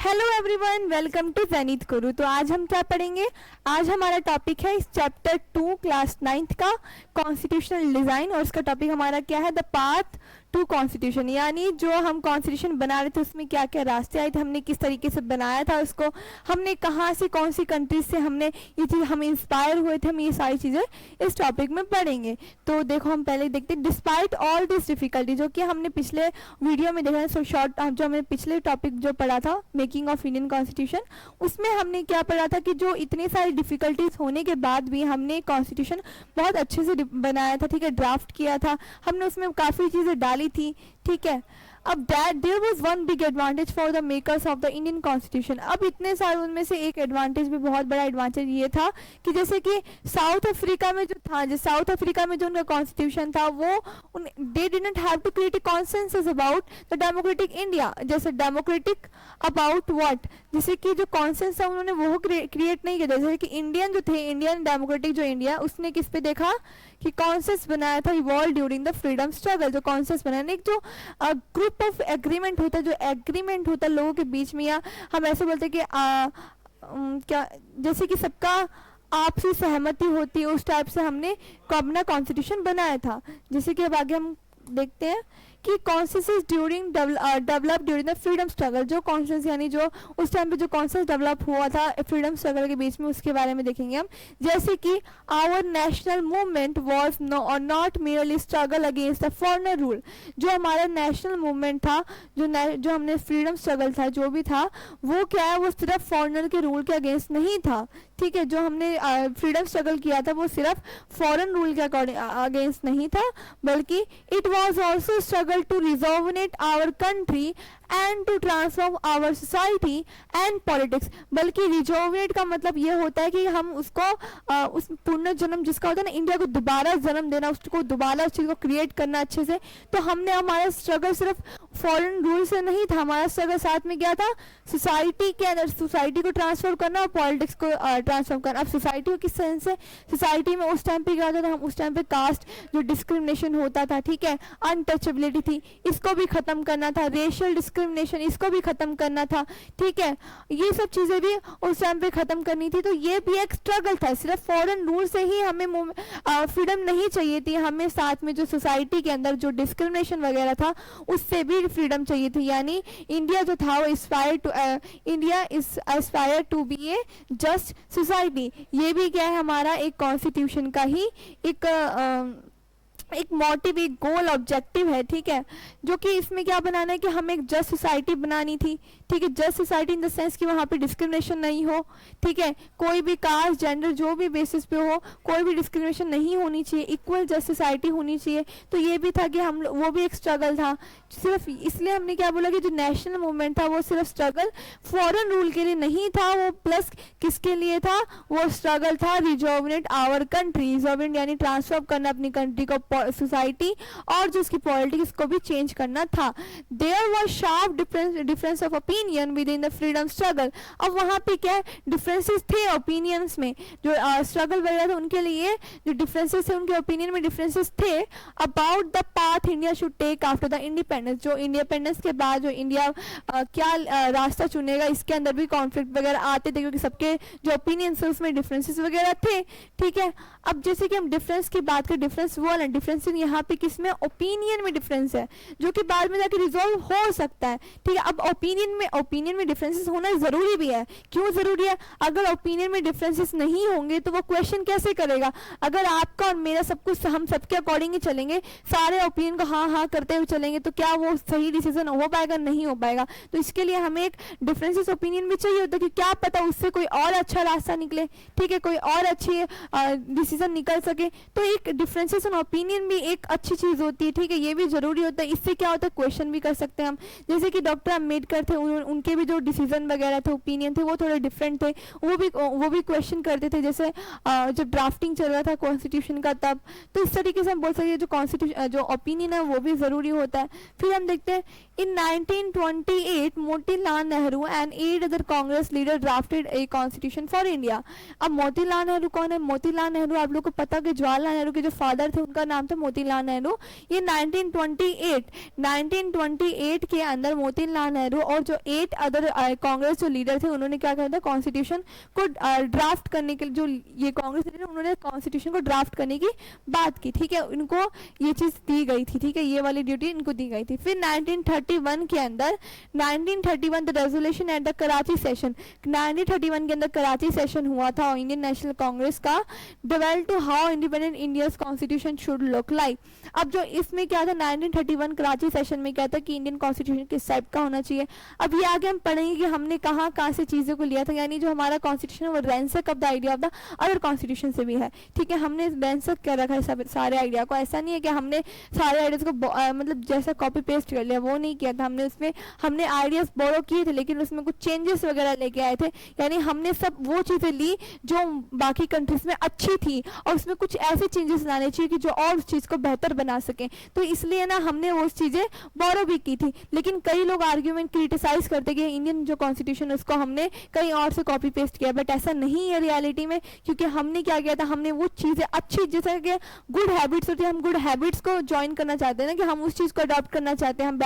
Hello everyone, welcome to जैनित गुरु। तो आज हम क्या पढ़ेंगे? आज हमारा टॉपिक है इस चैप्टर 2 क्लास 9th का कॉन्स्टिट्यूशनल डिज़ाइन, और उसका टॉपिक हमारा क्या है? The path to constitution. यानी जो हम कॉन्स्टिट्यूशन बना रहे थे उसमें क्या क्या रास्ते आए थे, हमने किस तरीके से बनाया था उसको, हमने कहाँ से, कौन सी कंट्रीज से हमने ये चीज़, हम इंस्पायर हुए थे, हम ये सारी चीज़ें इस टॉपिक में पढ़ेंगे। तो देखो हम पहले देखते हैं, डिस्पाइट ऑल दिस डिफिकल्टी, जो कि हमने पिछले वीडियो में देखा है, सो शॉर्ट जो हमने पिछले टॉपिक जो पढ़ा था मेकिंग ऑफ इंडियन कॉन्स्टिट्यूशन, उसमें हमने क्या पढ़ा था कि जो इतनी सारी डिफिकल्टीज होने के बाद भी हमने कॉन्स्टिट्यूशन बहुत अच्छे से बनाया था, ठीक है, ड्राफ्ट किया था हमने, उसमें काफ़ी चीज़ें डाली थी, ठीक है। अब that there was one big advantage for the makers of the Indian constitution. अब इतने सारे उनमें से एक एडवांटेज भी, बहुत बड़ा एडवांटेज ये था कि जैसे कि साउथ अफ्रीका में जो था, जो साउथ अफ्रीका में जो उनका कॉन्स्टिट्यूशन था, वो they didn't have to create a consensus about the democratic India. जैसे डेमोक्रेटिक अबाउट व्हाट, जैसे कि जो कॉन्सेंस था उन्होंने वो क्रिएट नहीं किया। जैसे कि इंडियन जो थे, इंडियन डेमोक्रेटिक जो इंडिया, उसने किस पे देखा कि कॉन्सेंस बनाया था, evolve during the freedom struggle. जो कॉन्सेंस बनाया, एक जो ग्रुप ऑफ एग्रीमेंट होता है, जो एग्रीमेंट होता है लोगों के बीच में, या हम ऐसे बोलते हैं कि क्या, जैसे कि सबका आपसी सहमति होती है, उस टाइप से हमने अपना कॉन्स्टिट्यूशन बनाया था। जैसे कि अब आगे हम देखते हैं कि consensus during develop during the freedom struggle. जो कॉन्सेंस यानी जो उस टाइम पे जो कॉन्सेंस डेवलप हुआ था फ्रीडम स्ट्रगल के बीच में, उसके बारे में देखेंगे हम। जैसे कि our national movement was not merely struggle against the foreigner rule. जो हमारा नेशनल मूवमेंट था, जो हमने फ्रीडम स्ट्रगल था, जो भी था, वो क्या है, वो सिर्फ फॉरेनर के रूल के अगेंस्ट नहीं था, ठीक है। जो हमने फ्रीडम स्ट्रगल किया था वो सिर्फ फॉरेन रूल के अगेंस्ट नहीं था, बल्कि it was also struggle to rejuvenate our country and to transform our society and politics। बल्कि रिजोविनेट का मतलब ये होता है कि हम उसको उस पुनर्जन्म जिसका होता है ना, इंडिया को दोबारा जन्म देना, उसको दोबारा उस चीज़ को क्रिएट करना अच्छे से। तो हमने, हमारा स्ट्रगल सिर्फ फॉरेन रूल से नहीं था, हमारा स्ट्रगल साथ में क्या था, सोसाइटी के अंदर, सोसाइटी को ट्रांसफॉर्म करना और पॉलिटिक्स को ट्रांसफॉर्म करना। अब सोसाइटी को किस सेंस से, सोसाइटी में उस टाइम पे क्या होता था, हम उस टाइम पे कास्ट जो डिस्क्रिमिनेशन होता था, ठीक है, अनटचेबिलिटी थी, इसको भी खत्म करना था, रेशियल डिस्क्रिमिनेशन, इसको भी खत्म करना था, ठीक है, ये सब चीजें भी उस टाइम पे खत्म करनी थी। तो ये भी एक स्ट्रगल था, सिर्फ फॉरेन रूल से ही हमें फ्रीडम नहीं चाहिए थी, हमें साथ में जो सोसाइटी के अंदर जो डिस्क्रिमिनेशन वगैरह था उससे भी फ्रीडम चाहिए थी। यानी इंडिया जो था वो India is aspire to be a just society. ये भी क्या है, हमारा एक कॉन्स्टिट्यूशन का ही एक मोटिव, एक गोल, ऑब्जेक्टिव है, ठीक है। जो कि इसमें क्या बनाना है कि हमें एक जस्ट सोसाइटी बनानी थी, ठीक है, just society in the sense कि वहाँ पे डिस्क्रिमिनेशन नहीं हो, ठीक है, कोई भी कास्ट, जेंडर, जो भी बेसिस पे हो, कोई भी डिस्क्रिमिनेशन नहीं होनी चाहिए, इक्वल जस्ट सोसाइटी होनी चाहिए। तो ये भी था कि हम, वो भी एक स्ट्रगल था। सिर्फ इसलिए हमने क्या बोला कि जो नेशनल मूवमेंट था वो सिर्फ स्ट्रगल फॉरेन रूल के लिए नहीं था, वो प्लस किसके लिए था, वो स्ट्रगल था रिजोविनेट आवर कंट्री। रिजोविनेट यानी ट्रांसफॉर्म करना अपनी कंट्री को, सोसाइटी, और जो उसकी पॉलिटिक्स को भी चेंज करना था। There was sharp difference of opinion within the freedom struggle. अब वहाँ पे क्या डिफरेंसेस थे ओपिनियंस में, जो स्ट्रगल वगैरह थे उनके लिए जो डिफरेंसेस थे, उनके ओपिनियन में डिफरेंसेस थे about the path India should take after the independence. जो इंडिपेंडेंस के बाद जो इंडिया क्या रास्ता चुनेगा, इसके अंदर भी कॉन्फ्लिक्ट वगैरह आते थे, क्योंकि सबके जो ओपिनियंस है उसमें डिफरेंसेस वगैरह थे, ठीक है। अब जैसे कि हम डिफरेंस की बात करें, डिफरेंस वो है, डिफरेंस यहाँ पे किसमें, ओपिनियन में डिफरेंस है, जो कि बाद में जाके रिजॉल्व हो सकता है, ठीक है। अब ओपिनियन में डिफरेंसेस होना जरूरी भी है। क्यों जरूरी है? अगर ओपिनियन में डिफरेंसेस नहीं होंगे तो वो क्वेश्चन कैसे करेगा? अगर आपका और मेरा सब कुछ हम सबके अकॉर्डिंग ही चलेंगे, सारे ओपिनियन को हाँ हाँ करते हुए चलेंगे, तो क्या वो सही डिसीजन हो पाएगा? नहीं हो पाएगा। तो इसके लिए हमें एक डिफरेंसेस ओपिनियन भी चाहिए होता है कि क्या पता उससे कोई और अच्छा रास्ता निकले, ठीक है, कोई और अच्छी डिसीजन निकल सके। तो एक डिफरेंसेस ऑन ओपिनियन भी एक अच्छी चीज होती है, ठीक है, ये भी जरूरी होता है। इससे क्या होता है, क्वेश्चन भी कर सकते हैं हम। जैसे कि डॉक्टर अम्बेडकर थे, उनके भी जो डिसीजन वगैरह थे, ओपिनियन थे, वो थोड़े डिफरेंट थे, वो भी क्वेश्चन करते थे, जैसे जब ड्राफ्टिंग चल रहा था कॉन्स्टिट्यूशन का तब। तो इस तरीके से हम बोल सकते हैं जो कॉन्स्टिट्यूशन जो ओपिनियन है वो भी जरूरी होता है। फिर हम देखते हैं In 1928, Motilal Nehru and 8 other Congress leaders drafted a constitution for India. अब मोतीलाल नेहरू कौन है? मोतीलाल नेहरू आप लोग को पता कि जवाहरलाल नेहरू के जो फादर थे उनका नाम था मोतीलाल नेहरू। ये 1928 के अंदर मोतीलाल नेहरू और जो 8 अदर कांग्रेस जो लीडर थे उन्होंने क्या किया था, कॉन्स्टिट्यूशन को ड्राफ्ट करने के लिए, जो ये कांग्रेस लीडर उन्होंने कॉन्स्टिट्यूशन को ड्राफ्ट करने की बात की, ठीक है, उनको ये चीज दी गई थी, ठीक है, ये वाली ड्यूटी इनको दी गई थी। फिर 1931 के अंदर 1931 the resolution at the Karachi session, 1931 के अंदर कराची सेशन हुआ था इंडियन नेशनल कांग्रेस का, develop to how independent India's constitution should look like. अब जो इसमें क्या था 1931 कराची सेशन में क्या था कि इंडियन कॉन्स्टिट्यूशन किस टाइप का होना चाहिए। अब ये आगे हम पढ़ेंगे कि हमने कहाँ से चीजों को लिया था, यानी जो हमारा कॉन्स्टिट्यूशन वो ransack of the idea of the other constitution से भी है, ठीक है। हमने रैंसक क्या रखा है सारे आइडिया को, ऐसा नहीं है कि हमने सारे आइडियाज को मतलब जैसा कॉपी पेस्ट कर लिया, वो नहीं किया था हमने। उसमें हमने आइडियाज बोरो किए थे लेकिन उसमें कुछ चेंजेस वगैरह लेके आए थे, यानी हमने सब वो चीजें ली जो बाकी कंट्रीज में अच्छी थी और उसमें कुछ ऐसे चेंजेस लाने चाहिए कि जो और उस चीज को बेहतर बना सके, तो इसलिए ना हमने वो चीजें बोरो भी की थी। लेकिन कई लोग आर्ग्यूमेंट क्रिटिसाइज करते कि इंडियन जो कॉन्स्टिट्यूशन है उसको हमने कहीं और से कॉपी पेस्ट किया, बट ऐसा नहीं है रियलिटी में, क्योंकि हमने क्या किया था, हमने वो चीजें अच्छी, जैसे कि गुड हैबिट्स होती है, हम गुड हैबिट्स को ज्वाइन करना चाहते हैं ना, कि हम उस चीज को अडॉप्ट करना चाहते हैं। हम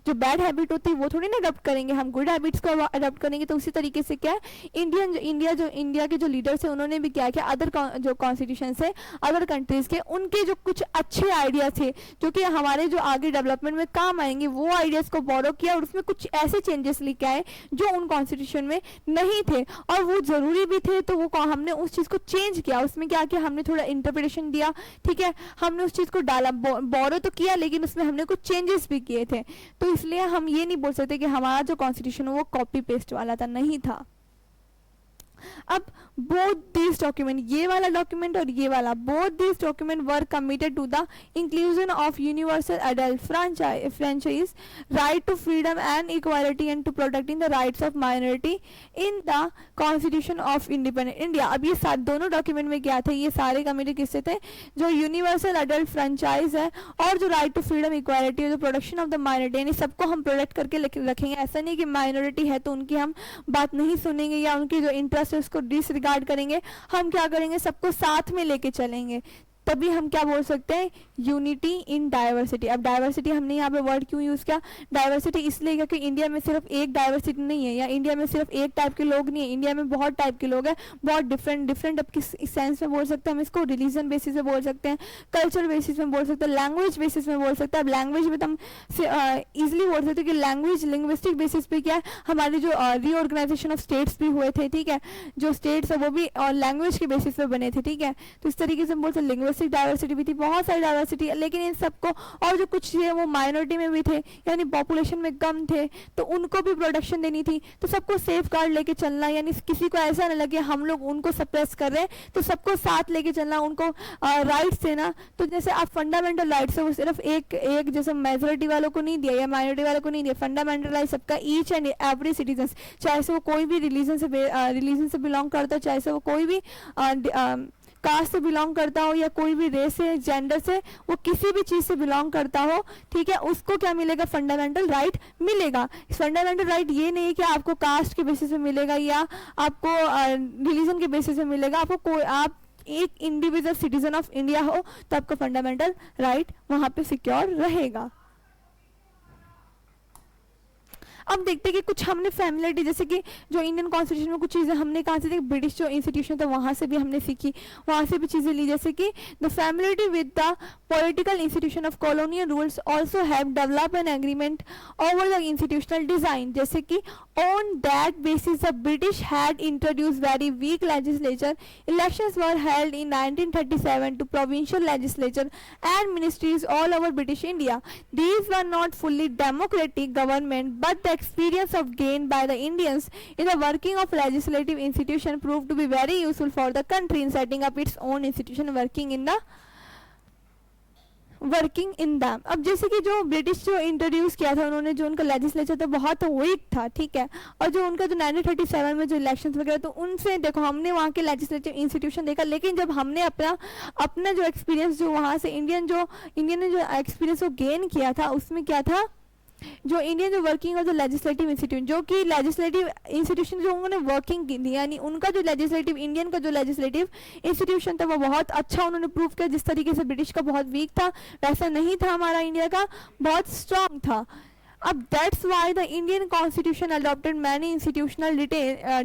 जो बैड हैबिट होती है वो थोड़ी ना अडॉप्ट करेंगे, हम गुड हैबिट्स को अडॉप्ट करेंगे। तो उसी तरीके से क्या है, इंडिया के जो लीडर्स है उन्होंने भी क्या किया, अदर जो कॉन्स्टिट्यूशन से अदर कंट्रीज के उनके जो कुछ अच्छे आइडिया थे जो कि हमारे जो आगे डेवलपमेंट में काम आएंगे, वो आइडियाज को बोरो किया और उसमें कुछ ऐसे चेंजेस लेके आए जो उन कॉन्स्टिट्यूशन में नहीं थे और वो जरूरी भी थे, तो वो हमने उस चीज को चेंज किया। उसमें क्या किया, हमने थोड़ा इंटरप्रिटेशन दिया, ठीक है, हमने उस चीज को डाला, बोरो तो किया लेकिन उसमें हमने कुछ चेंजेस भी किए थे। तो इसलिए हम ये नहीं बोल सकते कि हमारा जो कॉन्स्टिट्यूशन है वो कॉपी पेस्ट वाला था, नहीं था। अब बोथ दिस डॉक्यूमेंट, ये वाला डॉक्यूमेंट और ये वाला, both this document were committed to the inclusion of universal adult franchise, right to freedom and equality and to protecting the rights of minority in the constitution of independent India. अब ये दोनों document में क्या थे, ये सारे committee किससे थे, जो यूनिवर्सल एडल्ट फ्रेंचाइज है और जो राइट टू फ्रीडम इक्वालिटी है, जो प्रोटेक्शन ऑफ द माइनॉरिटी, यानी सबको हम प्रोटेक्ट करके रखेंगे। ऐसा नहीं कि माइनॉरिटी है तो उनकी हम बात नहीं सुनेंगे या उनकी जो इंटरेस्ट उसको डिसरिगार्ड करेंगे, हम क्या करेंगे, सबको साथ में लेके चलेंगे, तभी हम क्या बोल सकते हैं, यूनिटी इन डाइवर्सिटी। अब डाइवर्सिटी हमने यहाँ पे वर्ड क्यों यूज किया, डाइवर्सिटी इसलिए क्योंकि इंडिया में सिर्फ एक डाइवर्सिटी नहीं है, या इंडिया में सिर्फ एक टाइप के लोग नहीं है, इंडिया में बहुत टाइप के लोग हैं, बहुत डिफरेंट अब किस सेंस में बोल सकते हैं हम इसको, रिलीजन बेसिस पे बोल सकते हैं, कल्चर बेसिस में बोल सकते हैं, लैंग्वेज बेसिस में बोल सकते हैं। अब लैंग्वेज में तो हम इजिली बोल सकते हैं कि लैंग्वेज लिंग्विस्टिक बेसिस पे क्या है, हमारे जो रीऑर्गेनाइजेशन ऑफ स्टेट्स भी हुए थे, ठीक है, जो स्टेट्स है वो भी लैंग्वेज के बेसिस पे बने थे, ठीक है। तो इस तरीके से हम बोल सकते लिंग्विस्टिक डाइवर्सिटी भी थी, बहुत सारी डाइवर्सिटी है, लेकिन इन सबको और जो कुछ है वो माइनॉरिटी में भी थे, यानी पॉपुलेशन में कम थे, तो उनको भी प्रोटेक्शन देनी थी, तो सबको सेफ गार्ड लेके चलना, यानी किसी को ऐसा ना लगे हम लोग उनको सप्रेस कर रहे हैं, तो सबको साथ लेके चलना, उनको राइट्स देना। तो जैसे आप फंडामेंटल राइट्स है वो सिर्फ एक जैसे मेजोरिटी वालों को नहीं दिया या माइनॉरिटी वालों को नहीं दिया, फंडामेंटल राइट सबका, ईच एंड एवरी सिटीजन, चाहे से वो कोई भी रिलीजन से बिलोंग करता हो, चाहे से वो कोई भी कास्ट से बिलोंग करता हो या कोई भी रेस से, जेंडर से, वो किसी भी चीज से बिलोंग करता हो, ठीक है, उसको क्या मिलेगा, फंडामेंटल राइट मिलेगा। फंडामेंटल राइट ये नहीं है कि आपको कास्ट के बेसिस पे मिलेगा या आपको रिलीजन के बेसिस पे मिलेगा, आपको आप एक इंडिविजुअल सिटीजन ऑफ इंडिया हो तो आपका फंडामेंटल राइट वहां पे सिक्योर रहेगा। अब देखते हैं कि कुछ हमने फैमिलिटी, जैसे कि जो इंडियन कॉन्स्टिट्यूशन में कुछ चीज़ें हमने कहाँ से देखी, ब्रिटिश जो इंस्टीट्यूशन था वहाँ से भी हमने सीखी, वहाँ से भी चीज़ें ली, जैसे कि the familiarity with the political institution of colonial rules also have develop an agreement over the institutional design, जैसे कि on that basis the British had introduce very weak legislature, elections were held in 1937 to provincial legislature and ministries all over British India. These were not fully democratic government but the experience of gained by the Indians in the working of legislative institution proved to be very useful for the country in setting up its own institution working in them। अब जैसे कि जो British जो introduce किया था उन्होंने, जो उनका लेजिस्लेचर था बहुत वीक था, ठीक है, और जो उनका जो 1937 में जो इलेक्शंस वगैरह, तो उनसे देखो हमने वहाँ के लेजिस्लेटिव इंस्टीट्यूशन देखा, लेकिन जब हमने अपना जो एक्सपीरियंस जो वहाँ से इंडियन ने जो एक्सपीरियंस वो गेन किया था, उसमें क्या था जो इंडियन जो वर्किंग और जो लेजिस्लेटिव इंस्टीट्यूट, जो कि लेजिस्लेटिव इंस्टीट्यूशन जो उन्होंने वर्किंग की थी, यानी उनका जो लेजिस्लेटिव, इंडियन का जो लेजिस्लेटिव इंस्टीट्यूशन था वो बहुत अच्छा उन्होंने प्रूव किया। जिस तरीके से ब्रिटिश का बहुत वीक था वैसा नहीं था, हमारा इंडिया का बहुत स्ट्रांग था। अब that's why the Indian constitution adopted many institutional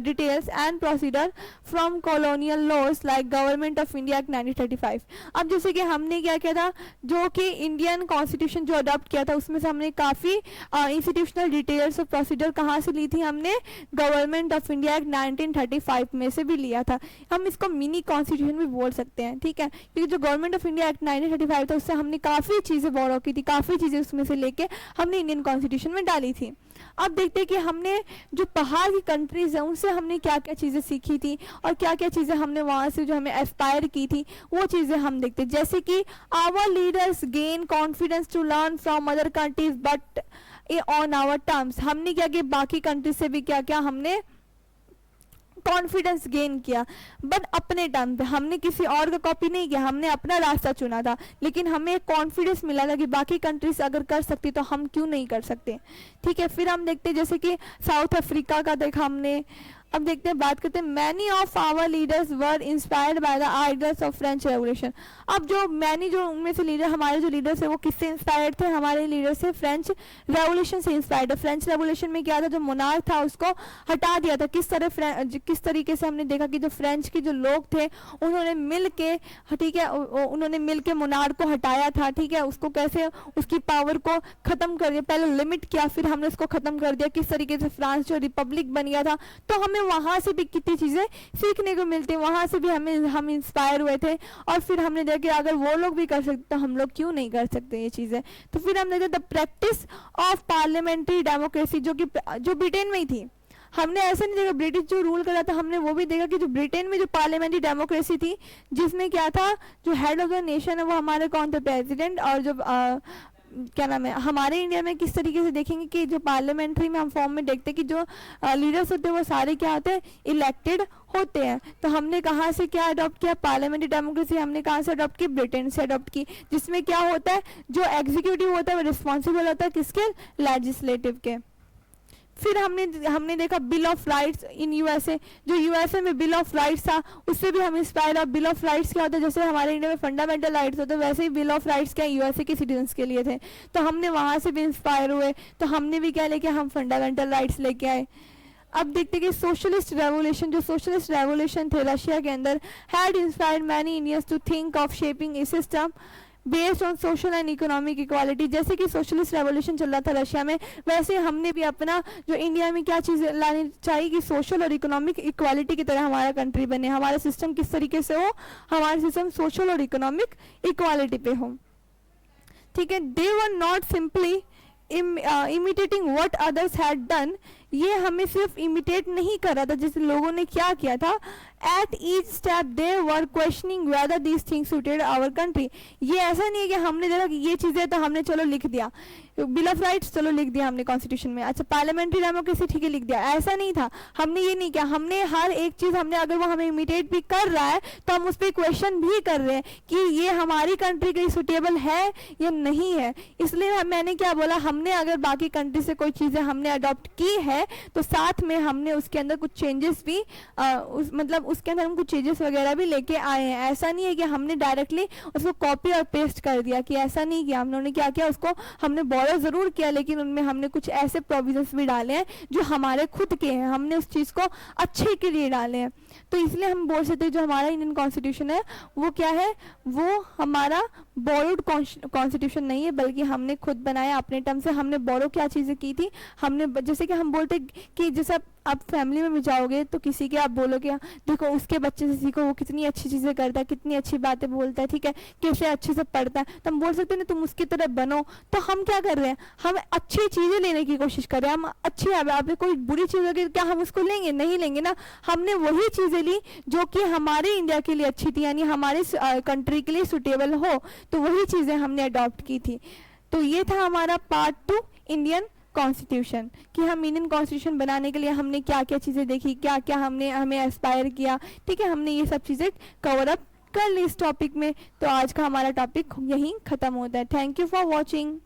details and procedure from colonial laws like government of India act 1935। अब जैसे कि हमने क्या किया था, जो कि इंडियन कॉन्स्टिट्यूशन जो अडॉप्ट किया था उसमें से हमने काफ़ी इंस्टीट्यूशनल डिटेल्स और प्रोसीडर कहाँ से ली थी, हमने गवर्नमेंट ऑफ इंडिया एक्ट 1935 में से भी लिया था। हम इसको मिनी कॉन्स्टिट्यूशन भी बोल सकते हैं, ठीक है, क्योंकि जो गवर्नमेंट ऑफ इंडिया एक्ट 1935 था उससे हमने काफ़ी चीज़ें बोरो की थी, काफ़ी चीज़ें उसमें से लेके हमने इंडियन कॉन्स्टिट्यूशन में डाली थी। अब देखते हैं कि हमने जो बाहर की कंट्रीज हैं उनसे हमने क्या क्या चीज़ें सीखी थी और क्या क्या चीज़ें हमने वहाँ से जो हमें एस्पायर की थी वो चीज़ें हम देखते हैं। जैसे कि our leaders gain confidence to learn from other countries but on our terms. हमने क्या किया, बाकी कंट्रीज से भी क्या क्या हमने कॉन्फिडेंस गेन किया, बट अपने टर्म पे। हमने किसी और का कॉपी नहीं किया, हमने अपना रास्ता चुना था, लेकिन हमें एक कॉन्फिडेंस मिला था कि बाकी कंट्रीज अगर कर सकती तो हम क्यों नहीं कर सकते, ठीक है। फिर हम देखते हैं जैसे कि साउथ अफ्रीका का देखा हमने। अब देखते हैं, बात करते हैं, many of our leaders were inspired by the ideals of French revolution. अब जो मैनी, जो उनमें से लीडर, हमारे जो लीडर्स है वो किससे इंस्पायर्ड थे, हमारे लीडर से फ्रेंच रेवोल्यूशन से इंस्पायर्ड है। फ्रेंच रेवोल्यूशन में क्या था, जो मोनार्क था उसको हटा दिया था। किस तरीके से हमने देखा कि जो फ्रेंच के जो लोग थे उन्होंने मिल के, ठीक है, उन्होंने मिल के मोनार्क को हटाया था, ठीक है, उसको कैसे, उसकी पावर को खत्म कर दिया, पहले लिमिट किया फिर हमने उसको खत्म कर दिया। किस तरीके से फ्रांस जो रिपब्लिक बन गया था, तो हमें वहां से भी कितनी चीजें सीखने को मिलती, वहां से भी हम इंस्पायर हुए थे। और फिर हमने देखा अगर वो लोग भी कर सकते तो हम लोग क्यों नहीं कर सकते ये चीजें। तो फिर हमने देखा the practice of parliamentary democracy, जो ब्रिटेन में ही थी। हमने ऐसा नहीं देखा ब्रिटिश जो रूल कर रहा था, हमने वो भी देखा कि जो ब्रिटेन में जो पार्लियामेंट्री डेमोक्रेसी थी, जिसमें क्या था, जो हेड ऑफ द नेशन है वो हमारे कौन थे, प्रेसिडेंट। और जो क्या नाम है, हमारे इंडिया में किस तरीके से देखेंगे कि जो पार्लियामेंट्री में हम फॉर्म में देखते हैं कि जो लीडर्स होते हैं वो सारे क्या होते हैं, इलेक्टेड होते हैं। तो हमने कहाँ से क्या अडॉप्ट किया, पार्लियामेंट्री डेमोक्रेसी हमने कहाँ से अडॉप्ट की, ब्रिटेन से अडॉप्ट की, जिसमें क्या होता है, जो एग्जीक्यूटिव होता है वो रिस्पॉन्सिबल होता है किसके, लेजिस्लेटिव के। फिर हमने देखा bill of rights in USA, जो यूएसए में बिल ऑफ राइट्स था उससे भी हम इंस्पायर। और बिल ऑफ राइट्स क्या होता है, जैसे हमारे इंडिया में फंडामेंटल राइट्स होते हैं वैसे ही बिल ऑफ राइट्स क्या यूएसए के सिटीजन्स के लिए थे। तो हमने वहाँ से भी इंस्पायर हुए, तो हमने भी क्या लेके, हम फंडामेंटल राइट्स लेके आए। अब देखते कि सोशलिस्ट रेवोल्यूशन, जो सोशलिस्ट रेवोल्यूशन थे रशिया के अंदर, had inspired many Indians to think of shaping a system based on social and economic equality. जैसे कि सोशलिस्ट रेवोल्यूशन चल रहा था रशिया में, वैसे हमने भी अपना जो इंडिया में क्या चीज़ लानी चाहिए कि सोशल और इकोनॉमिक इक्वालिटी की तरह हमारा कंट्री बने, हमारा सिस्टम किस तरीके से हो, हमारा सिस्टम सोशल और इकोनॉमिक इक्वालिटी पे हो, ठीक है। They were not simply imitating what others had done, ये हमें सिर्फ इमिटेट नहीं कर रहा था, जैसे लोगों ने क्या किया था, at each step they were questioning whether these things suited our country. ये ऐसा नहीं है कि हमने देखा कि ये चीज़ें तो हमने चलो लिख दिया, बिल ऑफ राइट्स चलो लिख दिया हमने कॉन्स्टिट्यूशन में, अच्छा पार्लियामेंट्री डेमोक्रेसी ठीक है लिख दिया, ऐसा नहीं था। हमने ये नहीं किया, हमने हर एक चीज़ हमने, अगर वो हमें इमिटेट भी कर रहा है तो हम उस पर क्वेश्चन भी कर रहे हैं कि ये हमारी कंट्री के लिए सूटेबल है या नहीं है। इसलिए मैंने क्या बोला, हमने अगर बाकी कंट्री से कोई चीज़ें हमने अडॉप्ट की है तो साथ में हमने उसके अंदर कुछ चेंजेस भी मतलब उसके अंदर हम कुछ चेंजेस वगैरह भी लेके आए हैं। ऐसा नहीं है कि हमने डायरेक्टली उसको कॉपी और पेस्ट कर दिया, कि ऐसा नहीं किया। हमने क्या किया, उसको हमने बोरो ज़रूर किया, लेकिन उनमें हमने कुछ ऐसे प्रोविजंस भी डाले हैं जो हमारे खुद के हैं, हमने उस चीज़ को अच्छे के लिए डाले हैं। तो इसलिए हम बोल सकते हैं जो हमारा इंडियन कॉन्स्टिट्यूशन है वो क्या है, वो हमारा बोरोड कॉन्स्टिट्यूशन नहीं है, बल्कि हमने खुद बनाया अपने टर्म से। हमने बोरो क्या चीज़ें की थी, हमने जैसे कि हम बोलते कि जैसे आप फैमिली में भी जाओगे तो किसी के आप बोलोगे देखो उसके बच्चे से सीखो, वो कितनी अच्छी चीज़ें करता है, कितनी अच्छी बातें बोलता है, ठीक है, कैसे अच्छे से पढ़ता है, तो हम बोल सकते हैं ना तुम उसकी तरह बनो। तो हम क्या कर रहे हैं, हम अच्छी चीज़ें लेने की कोशिश कर रहे हैं। हम अच्छी, आप कोई बुरी चीज़ होगी क्या हम उसको लेंगे, नहीं लेंगे ना। हमने वही चीज़ें ली जो कि हमारे इंडिया के लिए अच्छी थी, यानी हमारे कंट्री के लिए सुटेबल हो, तो वही चीज़ें हमने अडॉप्ट की थी। तो ये था हमारा पार्ट 2 इंडियन कॉन्स्टिट्यूशन, कि हम इंडियन कॉन्स्टिट्यूशन बनाने के लिए हमने क्या क्या चीज़ें देखी, क्या क्या हमें एस्पायर किया, ठीक है, हमने ये सब चीज़ें कवर अप कर ली इस टॉपिक में। तो आज का हमारा टॉपिक यहीं ख़त्म होता है। Thank you for watching.